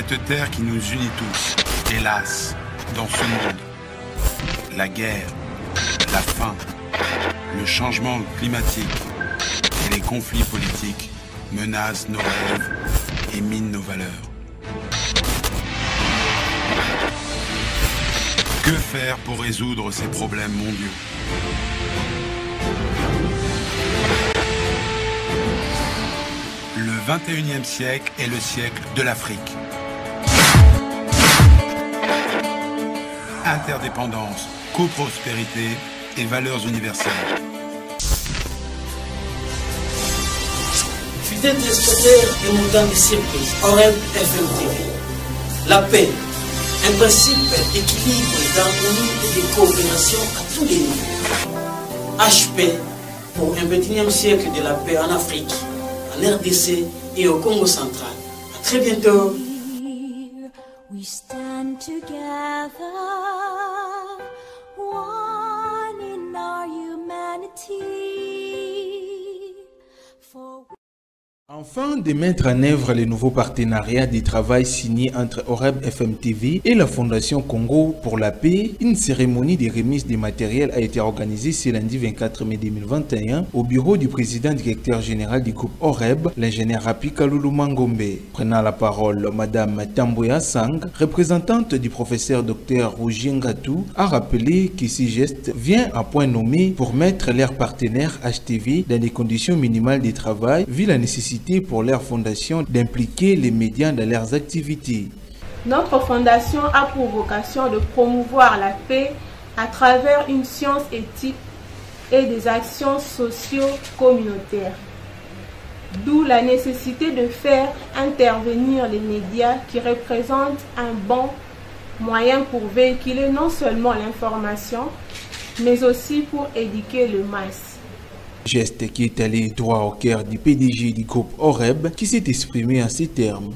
Cette terre qui nous unit tous, hélas, dans ce monde. La guerre, la faim, le changement climatique et les conflits politiques menacent nos rêves et minent nos valeurs. Que faire pour résoudre ces problèmes mondiaux? Le 21e siècle est le siècle de l'Afrique. Interdépendance, coprospérité et valeurs universelles. Fidèles téléspectateurs et montants de surprise, OREB FM TV. La paix, un principe d'équilibre, d'harmonie et de coopération à tous les niveaux. HP pour un 21e siècle de la paix en Afrique, en RDC et au Congo central. À très bientôt. We stand together, one in our humanity. Afin de mettre en œuvre les nouveaux partenariats de travail signés entre OREB FM TV et la Fondation Congo pour la paix, une cérémonie de remise des matériels a été organisée ce lundi 24 mai 2021 au bureau du président directeur général du groupe OREB, l'ingénieur Rapi Kalulu Mangombe. Prenant la parole, Madame Tamboya Sang, représentante du professeur Dr Roger Ngatou, a rappelé que ce geste vient à point nommé pour mettre leurs partenaires HTV dans des conditions minimales de travail, vu la nécessité pour leur fondation d'impliquer les médias dans leurs activités. Notre fondation a pour vocation de promouvoir la paix à travers une science éthique et des actions socio-communautaires. D'où la nécessité de faire intervenir les médias qui représentent un bon moyen pour véhiculer non seulement l'information, mais aussi pour éduquer le masse. Geste qui est allé droit au cœur du PDG du groupe OREB qui s'est exprimé en ces termes.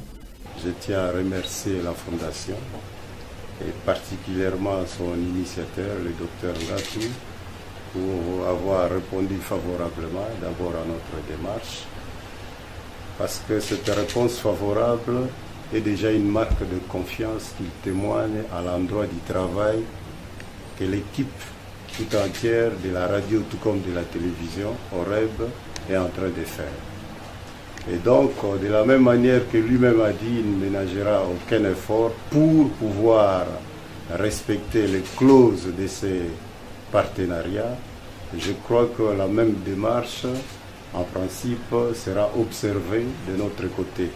Je tiens à remercier la Fondation et particulièrement son initiateur, le docteur Ngatou, pour avoir répondu favorablement d'abord à notre démarche, parce que cette réponse favorable est déjà une marque de confiance qui témoigne à l'endroit du travail que l'équipe tout entière de la radio tout comme de la télévision, OREB, est en train de faire. Et donc, de la même manière que lui-même a dit, il ne ménagera aucun effort pour pouvoir respecter les clauses de ces partenariats. Je crois que la même démarche, en principe, sera observée de notre côté.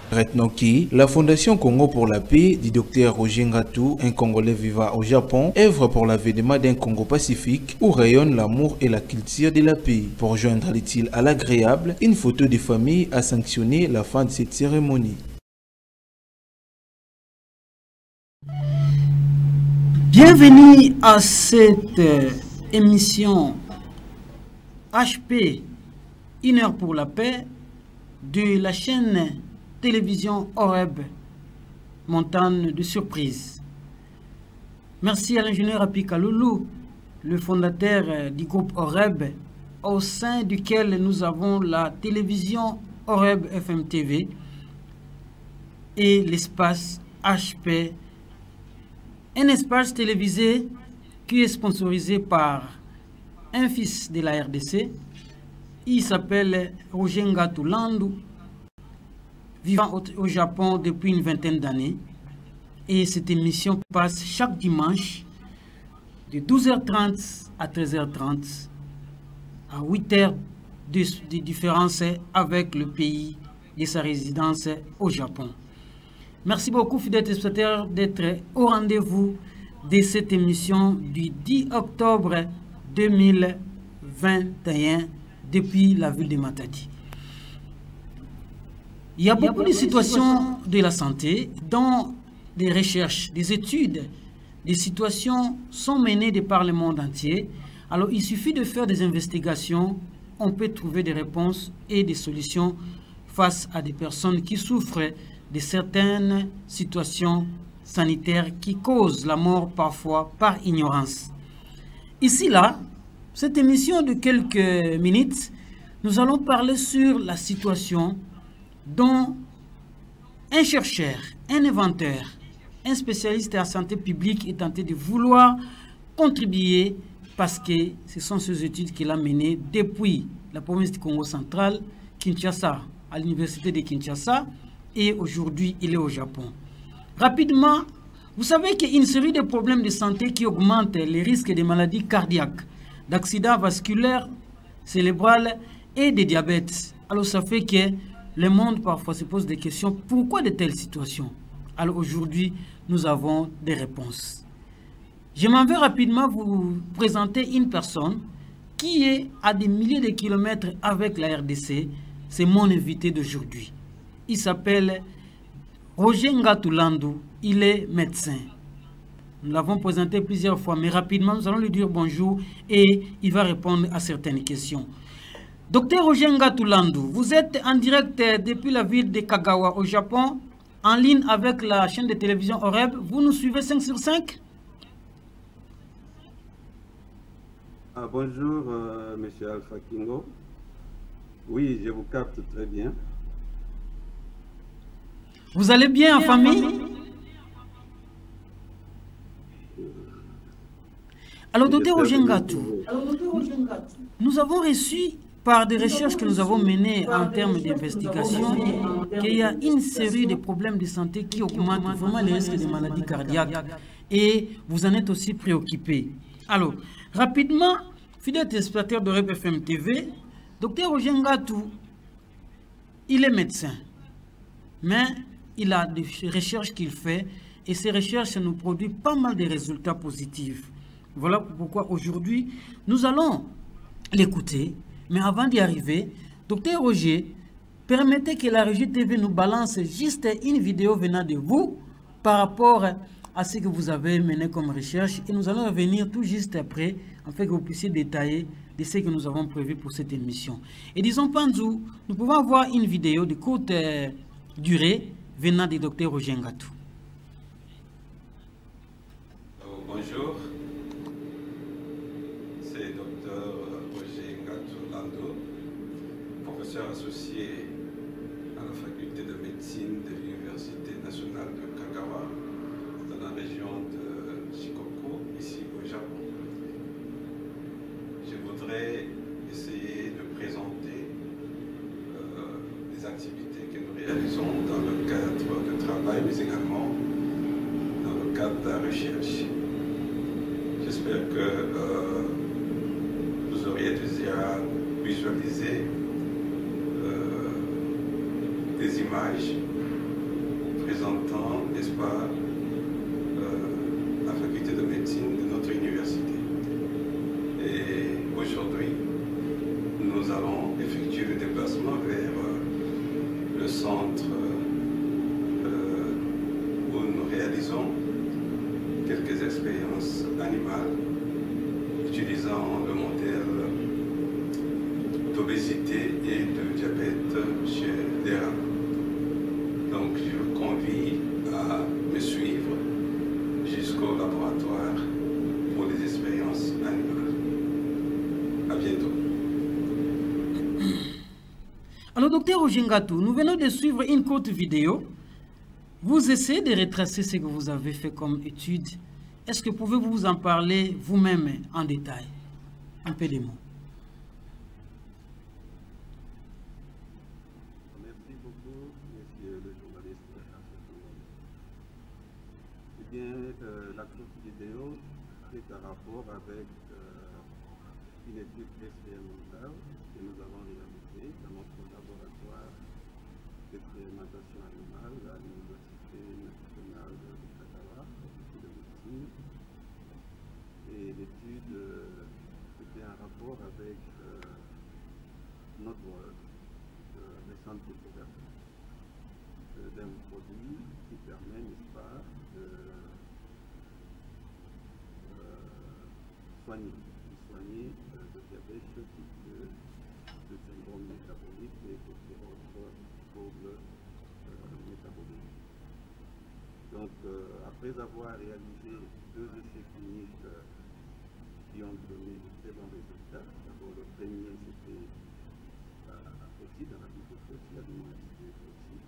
Retenons que la Fondation Congo pour la paix du Dr Roger Ngatou, un Congolais vivant au Japon, œuvre pour l'avènement d'un Congo pacifique où rayonne l'amour et la culture de la paix. Pour joindre l'utile à l'agréable, une photo de famille a sanctionné la fin de cette cérémonie. Bienvenue à cette émission HP, 1 heure pour la paix, de la chaîne télévision OREB, montagne de surprise. Merci à l'ingénieur Rapi Kalulu, le fondateur du groupe OREB, au sein duquel nous avons la télévision OREB FM TV et l'espace HP, un espace télévisé qui est sponsorisé par un fils de la RDC. Il s'appelle Roger Ngatou Landou, vivant au Japon depuis une vingtaine d'années. Et cette émission passe chaque dimanche de 12h30 à 13h30, à 8h de différence avec le pays de sa résidence au Japon. Merci beaucoup, fidèles téléspectateurs, d'être au rendez-vous de cette émission du 10 octobre 2021 depuis la ville de Matadi. Il y a beaucoup de situations de la santé dont des recherches, des études, des situations sont menées de par le monde entier. Alors il suffit de faire des investigations, on peut trouver des réponses et des solutions face à des personnes qui souffrent de certaines situations sanitaires qui causent la mort parfois par ignorance. Ici, là, cette émission de quelques minutes, nous allons parler sur la situation dont Un chercheur, un inventeur, un spécialiste en santé publique est tenté de vouloir contribuer parce que ce sont ces études qu'il a menées depuis la province du Congo central, Kinshasa, à l'université de Kinshasa, et aujourd'hui il est au Japon. Rapidement, vous savez qu'il y a une série de problèmes de santé qui augmentent les risques de maladies cardiaques, d'accidents vasculaires, cérébrales et de diabète. Alors ça fait que le monde parfois se pose des questions, pourquoi de telles situations? Alors aujourd'hui, nous avons des réponses. Je m'en vais rapidement vous présenter une personne qui est à des milliers de kilomètres avec la RDC. C'est mon invité d'aujourd'hui. Il s'appelle Roger Ngatulandu. Il est médecin. Nous l'avons présenté plusieurs fois, mais rapidement, nous allons lui dire bonjour et il va répondre à certaines questions. Docteur Roger Ngatulandu, vous êtes en direct depuis la ville de Kagawa au Japon, en ligne avec la chaîne de télévision Oreb. Vous nous suivez 5 sur 5? Bonjour, monsieur Alpha Kingo. Oui, je vous capte très bien. Vous allez bien en famille? Alors, docteur Roger Ngatu, nous avons reçu par des recherches que nous avons menées en termes d'investigation qu'il y a une série de problèmes de santé qui augmentent vraiment les risques de maladies cardiaques et vous en êtes aussi préoccupé. Alors, rapidement, fidèle téléspectateur de REP FM TV, docteur Roger Ngatu, il est médecin, mais il a des recherches qu'il fait et ces recherches nous produisent pas mal de résultats positifs. Voilà pourquoi aujourd'hui, nous allons l'écouter. Mais avant d'y arriver, docteur Roger, permettez que la Régie TV nous balance juste une vidéo venant de vous par rapport à ce que vous avez mené comme recherche. Et nous allons revenir tout juste après, afin que vous puissiez détailler de ce que nous avons prévu pour cette émission. Et disons, Panzou, nous pouvons avoir une vidéo de courte durée venant du docteur Roger Ngatu. Bonjour, c'est docteur Roger Ngatulandu, professeur associé à la faculté de médecine de l'Université nationale de Kagawa, dans la région de Shikoku, ici au Japon. Je voudrais essayer de présenter les activités que nous réalisons dans le cadre de travail, mais également dans le cadre de la recherche. J'espère que vous auriez déjà visualisé des images présentant, n'est-ce pas, la faculté de médecine de notre université. Et aujourd'hui, nous allons effectuer le déplacement vers le centre où nous réalisons quelques expériences animales utilisant le modèle d'obésité et de diabète chez les rats. Donc je vous convie à me suivre jusqu'au laboratoire pour les expériences animales. À bientôt. Alors, docteur Roger Ngatu, nous venons de suivre une courte vidéo. Vous essayez de retracer ce que vous avez fait comme étude. Est-ce que pouvez-vous vous en parler vous-même en détail? Un peu de mots. Merci beaucoup, monsieur le journaliste. Eh bien, la courte vidéo est en rapport avec une étude expérimentale que nous avons réalisée dans notre laboratoire d'expérimentation animale à l'Université nationale de Kagawa, de médecine. Et l'étude était en rapport avec notre récente découverte d'un produit qui permet, n'est-ce pas, de soigner le diabète type 2, le syndrome métabolique et autres troubles métaboliques. Donc, après avoir réalisé 2 essais cliniques qui ont donné de très bons résultats, d'abord le premier c'était à Petit, dans la ville de Petit, à l'université de Petit.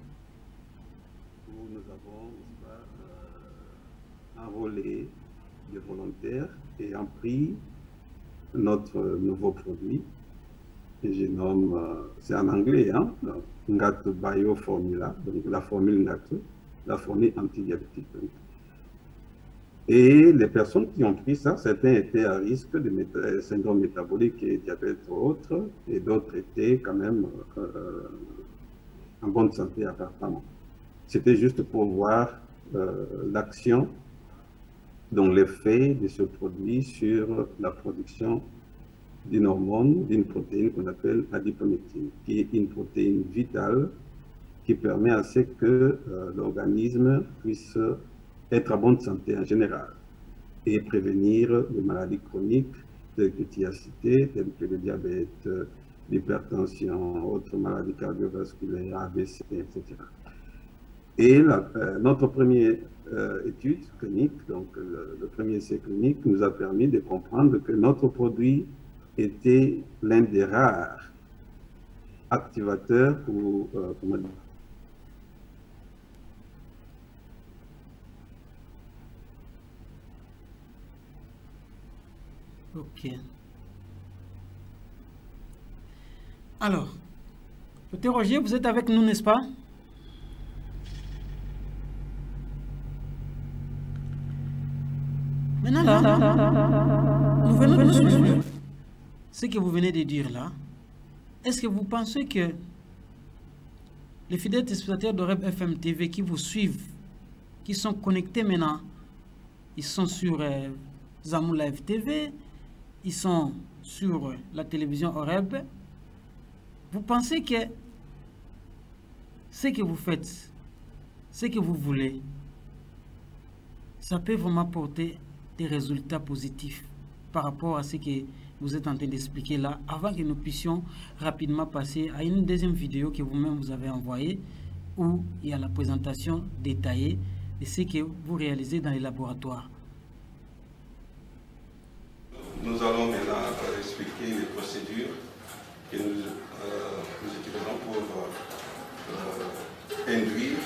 où nous avons enrôlé des volontaires et en pris notre nouveau produit. Et je nomme, c'est en anglais, hein, Ngat Bio Formula, donc la formule Ngat, la formule antidiabétique. Et les personnes qui ont pris ça, certains étaient à risque de syndrome métabolique et diabète ou autres, et d'autres étaient quand même en bonne santé apparemment. C'était juste pour voir l'action, donc l'effet de ce produit sur la production d'une hormone, d'une protéine qu'on appelle adiponectine, qui est une protéine vitale qui permet à ce que l'organisme puisse être en bonne santé en général et prévenir des maladies chroniques telles que tu as cité, telles que le diabète, l'hypertension, autres maladies cardiovasculaires, AVC, etc. Et notre première étude clinique, donc le premier essai clinique, nous a permis de comprendre que notre produit était l'un des rares activateurs ou comment dire, ok. Alors, Petit Roger, vous êtes avec nous, n'est-ce pas? Maintenant, là, nous venons de suivre ce que vous venez de dire là. Est-ce que vous pensez que les fidèles téléspectateurs d'Oreb FM TV qui vous suivent, qui sont connectés maintenant, ils sont sur Zamou Live TV, ils sont sur la télévision Oreb, vous pensez que ce que vous faites, ce que vous voulez, ça peut vraiment porter des résultats positifs par rapport à ce que vous êtes en train d'expliquer là, avant que nous puissions rapidement passer à une deuxième vidéo que vous-même vous avez envoyée, où il y a la présentation détaillée de ce que vous réalisez dans les laboratoires. Nous allons maintenant expliquer les procédures que nous utilisons pour induire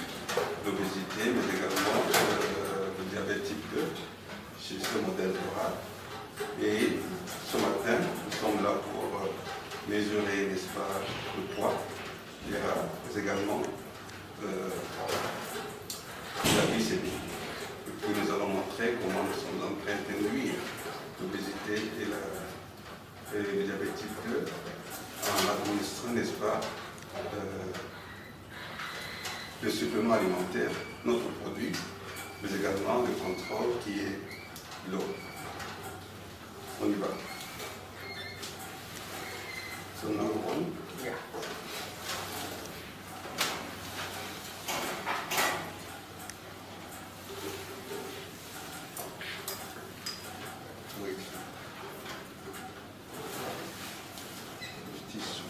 l'obésité, mais également le diabète type 2 chez ce modèle oral. Et ce matin, nous sommes là pour mesurer, n'est-ce pas, le poids, mais également la glycémie. Et puis nous allons montrer comment nous sommes en train d'induire l'obésité et le diabète type 2 en administrant, n'est-ce pas, le supplément alimentaire, notre produit, mais également le contrôle qui est l'eau. On y va. So number one. Yeah. Wait. Tissue.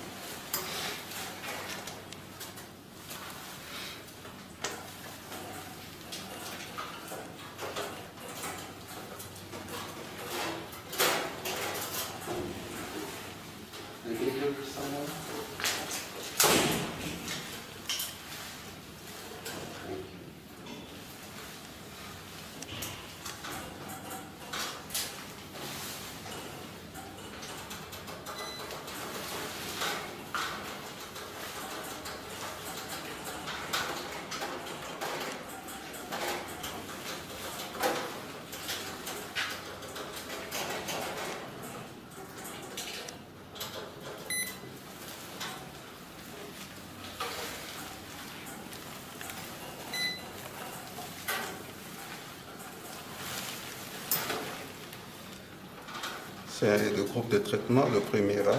C'est le groupe de traitement, le premier A,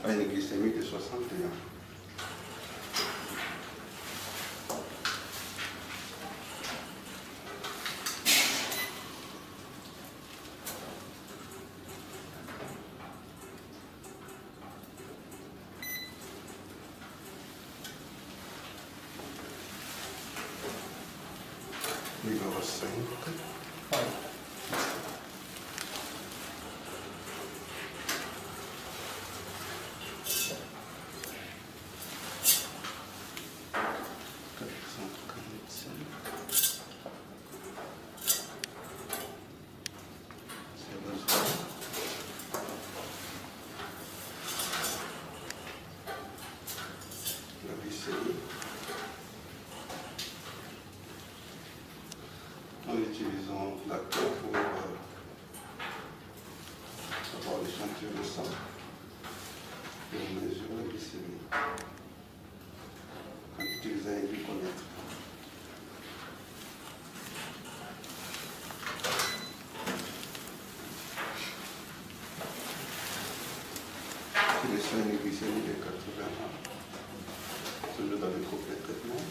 a une glycémie de 61. Numéro 5. ceinture de sang et on mesure la glycémie en utilisant un glucométre. Si les soins de glycémie de 80 ans, toujours dans le groupe de traitement.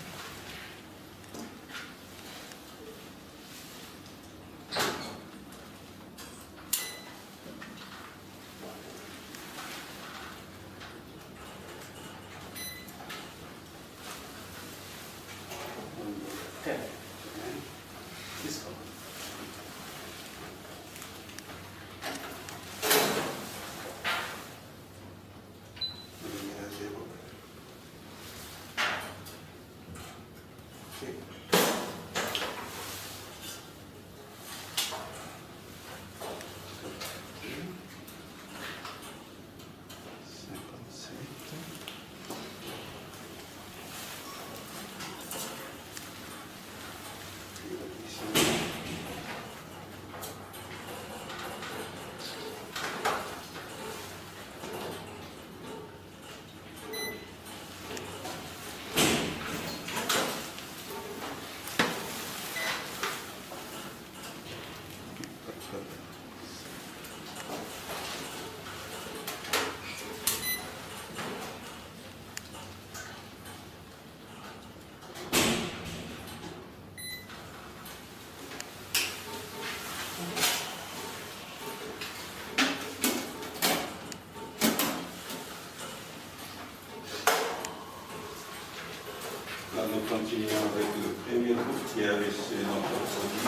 Là, nous continuons avec le premier groupe qui a reçu notre produit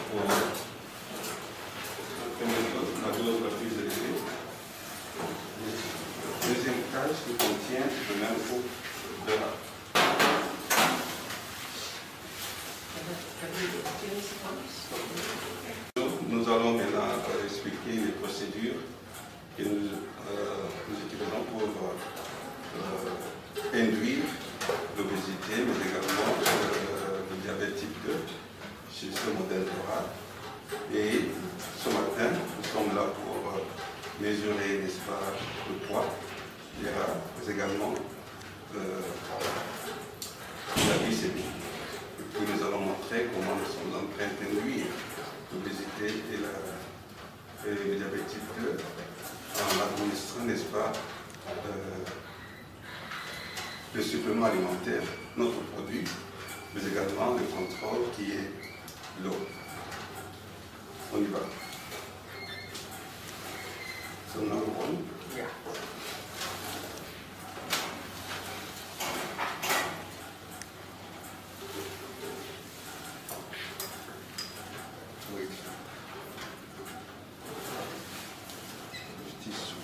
pour la première dose, la dose la plus élevée. Le deuxième case qui contient le même groupe de là. Nous allons maintenant expliquer les procédures que nous utilisons pour induire l'obésité, mais également le diabète type 2 chez ce modèle oral. Et ce matin, nous sommes là pour mesurer, n'est-ce pas, le poids, mais également la glycémie. Et puis nous allons montrer comment nous sommes en train d'induire l'obésité et le diabète type 2 en administrant, n'est-ce pas, le supplément alimentaire, notre produit, mais également le contrôle qui est l'eau. On y va. So now one. Yeah. Wait. Tissue.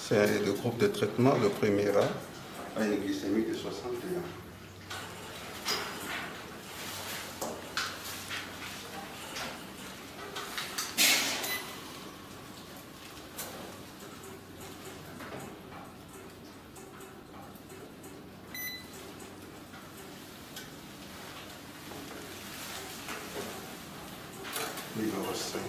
C'est le groupe de traitement, le premier A, a une glycémie de 61. Numéro 5.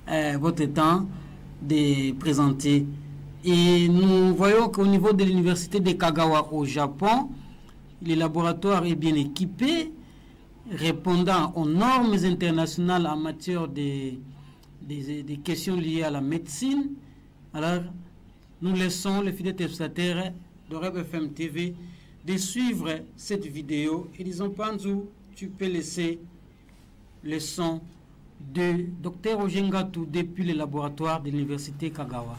votre temps de présenter. Et nous voyons qu'au niveau de l'université de Kagawa au Japon, le laboratoire est bien équipé, répondant aux normes internationales en matière des questions liées à la médecine. Alors, nous laissons les fidèles téléspectateurs d'Oreb FM TV de suivre cette vidéo. Et disons, Panzou, tu peux laisser le son de Dr Ojengatu depuis le laboratoire de l'université Kagawa.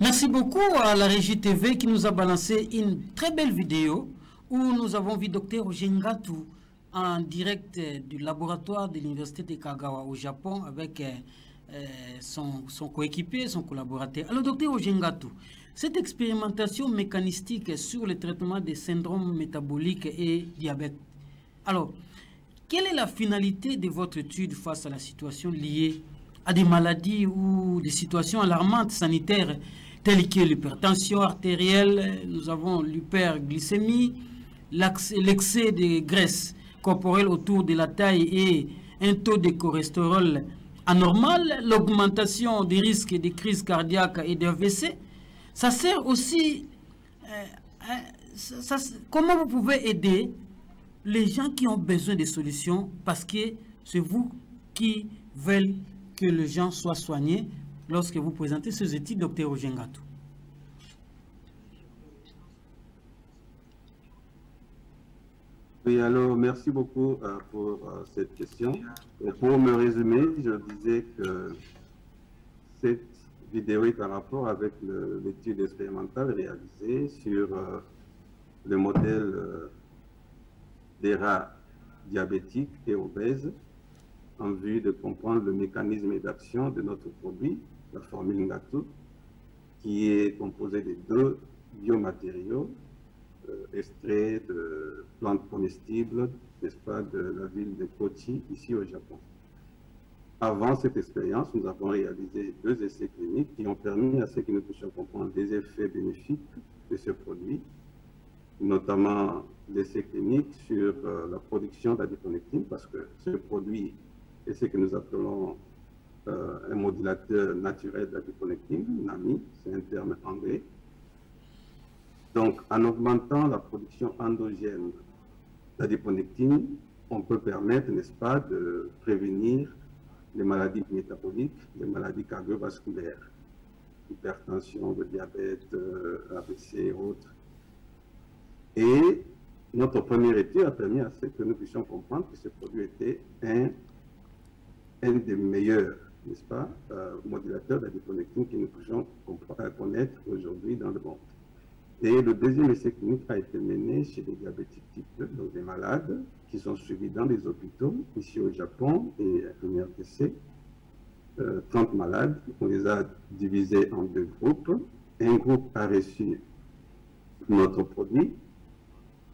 Merci beaucoup à la Régie TV qui nous a balancé une très belle vidéo où nous avons vu Dr Ojengatu en direct du laboratoire de l'université de Kagawa au Japon avec son coéquipier, son collaborateur. Alors Dr Ojengatu, cette expérimentation mécanistique sur le traitement des syndromes métaboliques et diabète, alors quelle est la finalité de votre étude face à la situation liée à des maladies ou des situations alarmantes sanitaires telles que l'hypertension artérielle, nous avons l'hyperglycémie, l'excès de graisse corporelle autour de la taille et un taux de cholestérol anormal, l'augmentation des risques de crises cardiaques et d'AVC. Ça sert aussi... comment vous pouvez aider les gens qui ont besoin de solutions, parce que c'est vous qui veulent que les gens soient soignés lorsque vous présentez ces études, Dr Ojengatu. Oui, alors merci beaucoup pour cette question. Et pour me résumer, je disais que cette vidéo est en rapport avec l'étude expérimentale réalisée sur le modèle des rats diabétiques et obèses en vue de comprendre le mécanisme d'action de notre produit, la formule Ngatu, qui est composée de deux biomatériaux extraits de plantes comestibles, n'est-ce pas, de la ville de Kochi, ici au Japon. Avant cette expérience, nous avons réalisé 2 essais cliniques qui ont permis à ce que nous puissions comprendre les effets bénéfiques de ce produit, notamment l'essai clinique sur la production d'adiponectine, parce que ce produit est ce que nous appelons un modulateur naturel d'adiponectine, NAMI, c'est un terme anglais. Donc, en augmentant la production endogène d'adiponectine, on peut permettre, n'est-ce pas, de prévenir les maladies métaboliques, les maladies cardiovasculaires, hypertension, le diabète, AVC et autres. Et notre première étude a permis à ce que nous puissions comprendre que ce produit était un des meilleurs, n'est-ce pas, modulateurs d'adiponectine que nous puissions connaître aujourd'hui dans le monde. Et le deuxième essai clinique a été mené chez des diabétiques type 2, donc des malades qui sont suivis dans les hôpitaux, ici au Japon et en RDC. 30 malades, on les a divisés en 2 groupes. Un groupe a reçu notre produit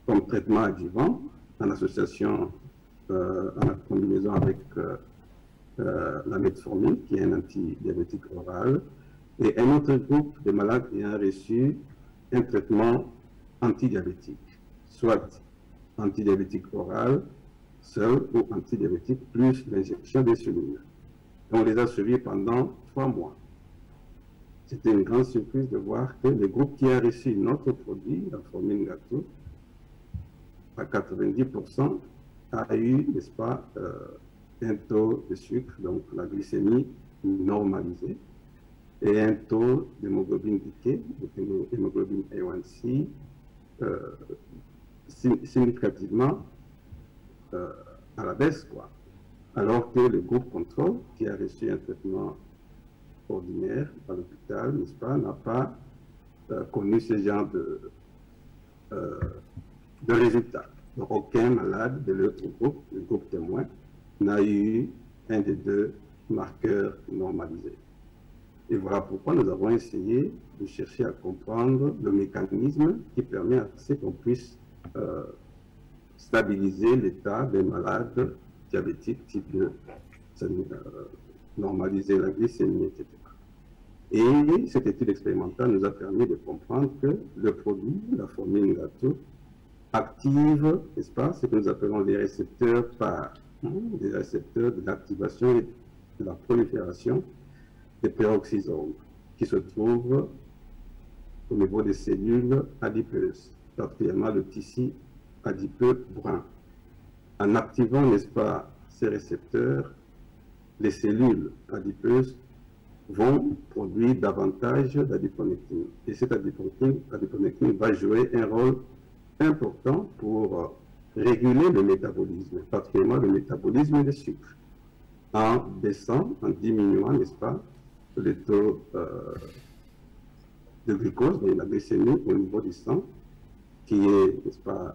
comme traitement adjuvant en association, en combinaison avec la metformine, qui est un antidiabétique oral, et un autre groupe de malades ayant reçu un traitement antidiabétique, soit antidiabétique oral seul ou antidiabétique plus l'injection d'insuline. On les a suivis pendant 3 mois. C'était une grande surprise de voir que le groupe qui a reçu notre produit, la formule gâteau, à 90%, a eu, n'est-ce pas, un taux de sucre, donc la glycémie normalisée, et un taux d'hémoglobine glyquée, l'hémoglobine A1C, significativement à la baisse, quoi. Alors que le groupe contrôle, qui a reçu un traitement ordinaire à l'hôpital, n'est-ce pas, n'a pas connu ce genre de résultats. Donc, aucun malade de l'autre groupe, le groupe témoin, n'a eu un des 2 marqueurs normalisés. Et voilà pourquoi nous avons essayé de chercher à comprendre le mécanisme qui permet à ce qu'on puisse stabiliser l'état des malades diabétiques type 2, normaliser la glycémie, etc. Et cette étude expérimentale nous a permis de comprendre que le produit, la formule gâteau, active, n'est-ce pas, ce que nous appelons les récepteurs par des récepteurs de l'activation et de la prolifération des peroxysomes qui se trouvent au niveau des cellules adipeuses, particulièrement le tissu adipeux brun. En activant, n'est-ce pas, ces récepteurs, les cellules adipeuses vont produire davantage d'adiponectine. Et cette adiponectine va jouer un rôle important pour réguler le métabolisme, particulièrement le métabolisme des sucres, en baissant, en diminuant, n'est-ce pas, le taux de glucose, de la glycémie au niveau du sang, qui est, n'est-ce pas,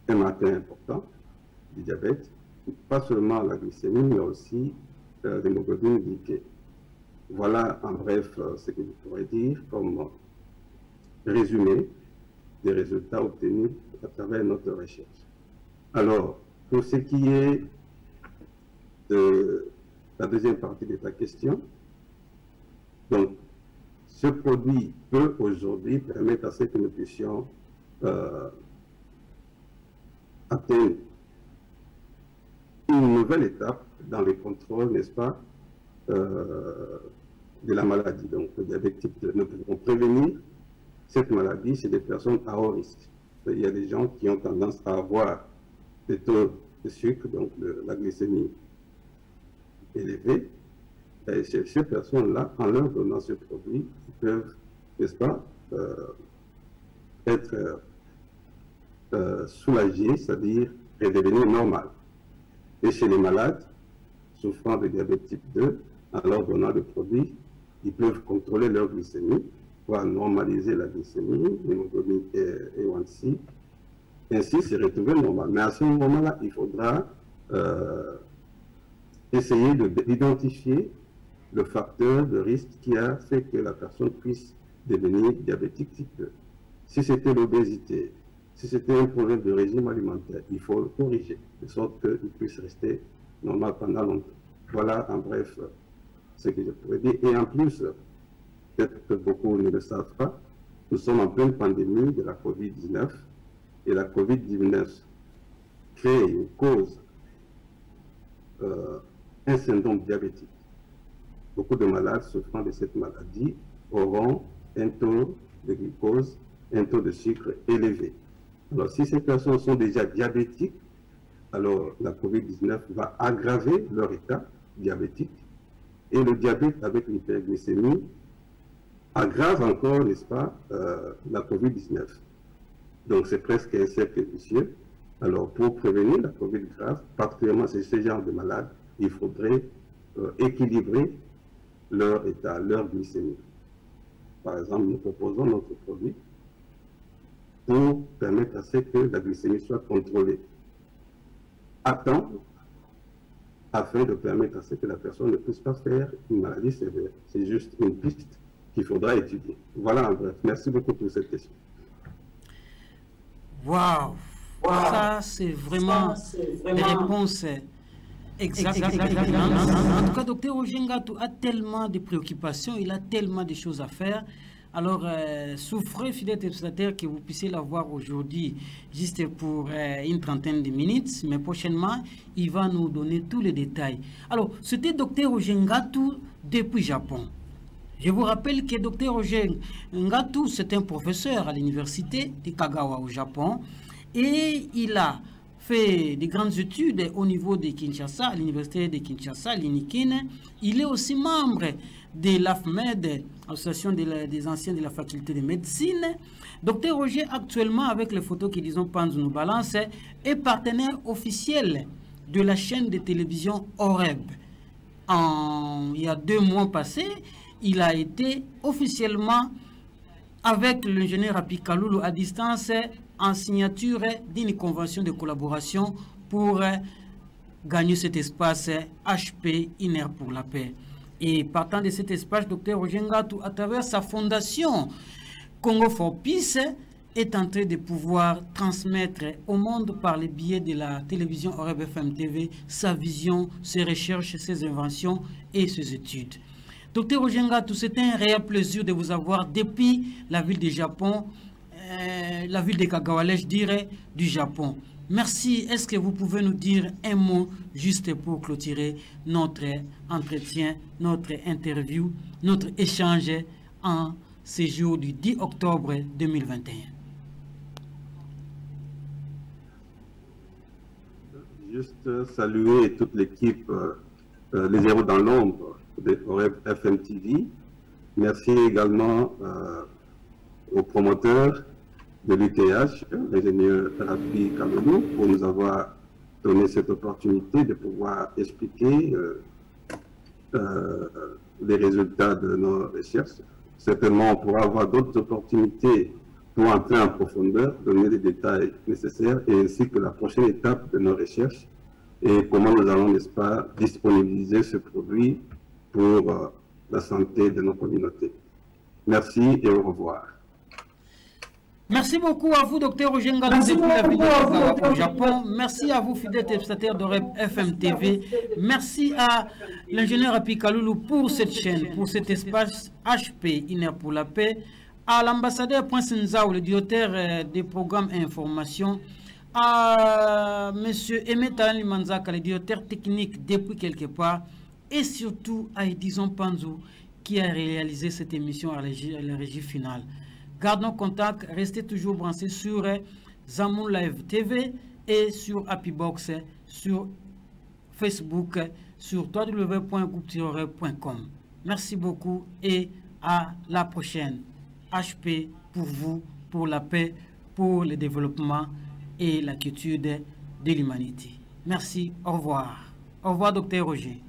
un marqueur important du diabète, pas seulement la glycémie, mais aussi l'hémoglobine glyquée. Voilà en bref ce que je pourrais dire comme résumé des résultats obtenus à travers notre recherche. Alors, pour ce qui est de la deuxième partie de ta question, donc, ce produit peut aujourd'hui permettre à ce que nous puissions atteindre une nouvelle étape dans le contrôle, n'est-ce pas, de la maladie. Donc, le diabète type 2, nous pouvons prévenir cette maladie chez des personnes à haut risque. Il y a des gens qui ont tendance à avoir des taux de sucre, donc la glycémie élevée. Et chez ces personnes-là, en leur donnant ce produit, ils peuvent, n'est-ce pas, être soulagés, c'est-à-dire redevenir normal. Et chez les malades souffrant de diabète type 2, en leur donnant le produit, ils peuvent contrôler leur glycémie, voire normaliser la glycémie, l'hémoglobine A1C, ainsi se retrouver normal. Mais à ce moment-là, il faudra essayer d'identifier le facteur de risque qui a fait que la personne puisse devenir diabétique type 2. Si c'était l'obésité, si c'était un problème de régime alimentaire, il faut le corriger, de sorte qu'il puisse rester normal pendant longtemps. Voilà en bref ce que je pourrais dire. Et en plus, peut-être que beaucoup ne le savent pas, nous sommes en pleine pandémie de la COVID-19 et la COVID-19 crée une cause, un syndrome diabétique. Beaucoup de malades souffrant de cette maladie auront un taux de glucose, un taux de sucre élevé. Alors, si ces personnes sont déjà diabétiques, alors la COVID-19 va aggraver leur état diabétique. Et le diabète avec l'hyperglycémie aggrave encore, n'est-ce pas, la COVID-19. Donc, c'est presque un cercle vicieux. Alors, pour prévenir la COVID grave, particulièrement chez ce genre de malades, il faudrait équilibrer leur état, leur glycémie. Par exemple, nous proposons notre produit pour permettre à ce que la glycémie soit contrôlée à temps, afin de permettre à ce que la personne ne puisse pas faire une maladie sévère. C'est juste une piste qu'il faudra étudier. Voilà en bref. Merci beaucoup pour cette question. Waouh! Ça, c'est vraiment des réponses exactes. En tout cas, docteur Roger Ngatou a tellement de préoccupations, il a tellement de choses à faire. Alors, souffrez, fidèles téléspectateurs, que vous puissiez la voir aujourd'hui, juste pour une trentaine de minutes. Mais prochainement, il va nous donner tous les détails. Alors, c'était Dr Roger Ngatu depuis Japon. Je vous rappelle que Dr Roger Ngatu, c'est un professeur à l'université de Kagawa au Japon. Et il a fait de grandes études au niveau de Kinshasa, à l'université de Kinshasa, l'INIKIN. Il est aussi membre de l'AFMED, Association des anciens de la faculté de médecine. Dr Roger, actuellement, avec les photos que disons Panzu nous balance, est partenaire officiel de la chaîne de télévision Oreb. Il y a 2 mois passés, il a été officiellement avec l'ingénieur Apikaloulou à distance en signature d'une convention de collaboration pour gagner cet espace HP, Une heure pour la paix. Et partant de cet espace, Dr Roger Ngatu, à travers sa fondation Congo for Peace, est en train de pouvoir transmettre au monde par le biais de la télévision Oreb FM TV sa vision, ses recherches, ses inventions et ses études. Dr Roger Ngatu, c'est un réel plaisir de vous avoir depuis la ville de Japon, la ville de Kagawa, je dirais, du Japon. Merci. Est-ce que vous pouvez nous dire un mot juste pour clôturer notre entretien, notre interview, notre échange en ce jour du 10 octobre 2021? Juste saluer toute l'équipe, les héros dans l'ombre de Oreb FM TV. Merci également aux promoteurs de l'UTH, l'ingénieur Rapi Kaloulou, pour nous avoir donné cette opportunité de pouvoir expliquer les résultats de nos recherches. Certainement, on pourra avoir d'autres opportunités pour entrer en profondeur, donner les détails nécessaires, et ainsi que la prochaine étape de nos recherches et comment nous allons, n'est-ce pas, disponibiliser ce produit pour la santé de nos communautés. Merci et au revoir. Merci beaucoup à vous, Dr Roger Ngatu, depuis la ville de Kagawa au Japon. Merci à vous, fidèles téléspectateurs d'Oreb FM TV. Merci à l'ingénieur Apikaloulou pour cette chaîne, pour cet espace HP, Une heure pour la paix. À l'ambassadeur Prince Nzao, le directeur des programmes et informations. À M. Aimé Talani Manzaka, le directeur technique depuis quelque part. Et surtout à Edison Panzu, qui a réalisé cette émission à la régie finale. Gardons contact, restez toujours branchés sur Zamoun Live TV et sur Happybox, sur Facebook, sur www.groupe-oreb.com. Merci beaucoup et à la prochaine. HP pour vous, pour la paix, pour le développement et la quiétude de l'humanité. Merci, au revoir. Au revoir, Dr Roger.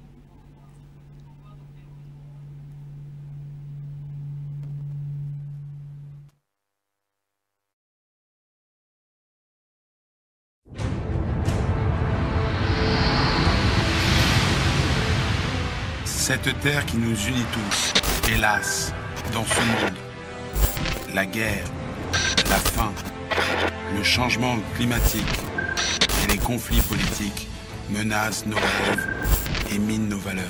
Cette terre qui nous unit tous, hélas, dans ce monde, la guerre, la faim, le changement climatique et les conflits politiques menacent nos rêves et minent nos valeurs.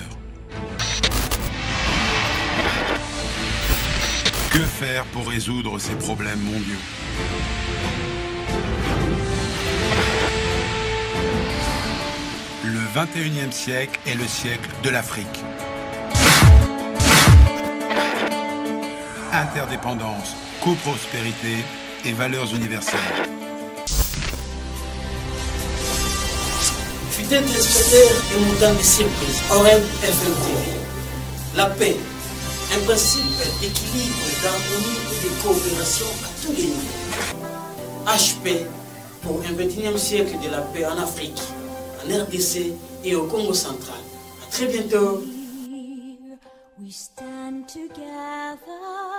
Que faire pour résoudre ces problèmes mondiaux? Le 21e siècle est le siècle de l'Afrique. Interdépendance, coprospérité et valeurs universelles. Fidèles téléspectateurs et montants de surprise, Oreb FM TV. La paix, un principe d'équilibre, d'harmonie et de coopération à tous les niveaux. HP pour un 21e siècle de la paix en Afrique, en RDC et au Congo central. À très bientôt. We stand together.